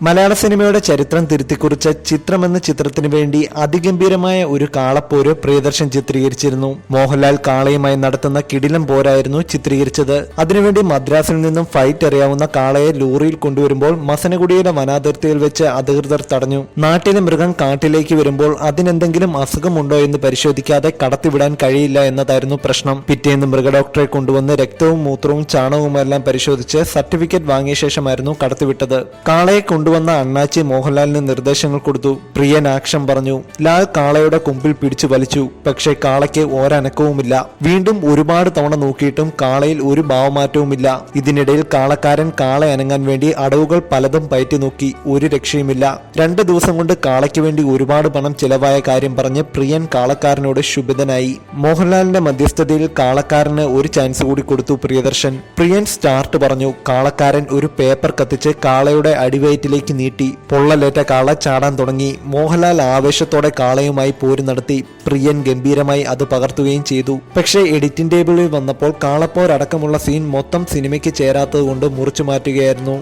മലയാള സിനിമയുടെ ചരിത്രം തിരുത്തിക്കുറിച്ച ചിത്രം എന്ന ചിത്രത്തിനു വേണ്ടി അതിഗംഭീരമായ ഒരു കാളപ്പോര് പ്രിയദർശൻ ചിത്രീകരിച്ചിരുന്നു. മോഹൻലാൽ കാളയുമായി നടത്തുന്ന കിടിലം പോരായിരുന്നു ചിത്രീകരിച്ചത്. അതിനുവേണ്ടി മദ്രാസിൽ നിന്നും ഫൈറ്റ് അറിയാവുന്ന കാളയെ ലോറിയിൽ കൊണ്ടുവരുമ്പോൾ മസനഗുഡിയുടെ വനാതിർത്തിയിൽ വെച്ച് അധികൃതർ തടഞ്ഞു. നാട്ടിലെ മൃഗം കാട്ടിലേക്ക് വരുമ്പോൾ അതിനെന്തെങ്കിലും അസുഖമുണ്ടോ എന്ന് പരിശോധിക്കാതെ കടത്തിവിടാൻ കഴിയില്ല എന്നതായിരുന്നു പ്രശ്നം. പിറ്റേന്ന് മൃഗഡോക്ടറെ കൊണ്ടുവന്ന് രക്തവും മൂത്രവും ചാണകവുമെല്ലാം പരിശോധിച്ച് സർട്ടിഫിക്കറ്റ് വാങ്ങിയ ശേഷമായിരുന്നു കടത്തിവിട്ടത്. കാളയെ കൊണ്ടുവന്ന അണ്ണാച്ചി മോഹൻലാലിന് നിർദ്ദേശങ്ങൾ കൊടുത്തു. പ്രിയൻ ആക്ഷൻ പറഞ്ഞു. ലാൽ കാളയുടെ കൊമ്പിൽ പിടിച്ചു വലിച്ചു. പക്ഷേ കാളയ്ക്ക് ഒരനക്കവുമില്ല. വീണ്ടും ഒരുപാട് തവണ നോക്കിയിട്ടും കാളയിൽ ഒരു ഭാവമാറ്റവുമില്ല. ഇതിനിടയിൽ കാളക്കാരൻ കാള അനങ്ങാൻ വേണ്ടി അടവുകൾ പലതും പയറ്റി നോക്കി. ഒരു രക്ഷയുമില്ല. 2 ദിവസം കൊണ്ട് കാളയ്ക്ക് വേണ്ടി ഒരുപാട് പണം ചിലവായ കാര്യം പറഞ്ഞ് പ്രിയൻ കാളക്കാരനോട് ശുഭിതനായി. മോഹൻലാലിന്റെ മധ്യസ്ഥതയിൽ കാളക്കാരന് ഒരു ചാൻസ് കൂടി കൊടുത്തു പ്രിയദർശൻ. പ്രിയൻ സ്റ്റാർട്ട് പറഞ്ഞു. കാളക്കാരൻ ഒരു പേപ്പർ കത്തിച്ച് കാളയുടെ അടിവയറ്റിലേക്ക് നീട്ടി. പൊള്ളലേറ്റ കാള ചാടാൻ തുടങ്ങി. മോഹൻലാൽ ആവേശത്തോടെ കാളയുമായി പോര് നടത്തി. പ്രിയൻ ഗംഭീരമായി അത് പകർത്തുകയും ചെയ്തു. പക്ഷേ എഡിറ്റിംഗ് ടേബിളിൽ വന്നപ്പോൾ കാളപ്പോരടക്കമുള്ള സീൻ മൊത്തം സിനിമയ്ക്ക് ചേരാത്തത് കൊണ്ട് മുറിച്ചു മാറ്റുകയായിരുന്നു.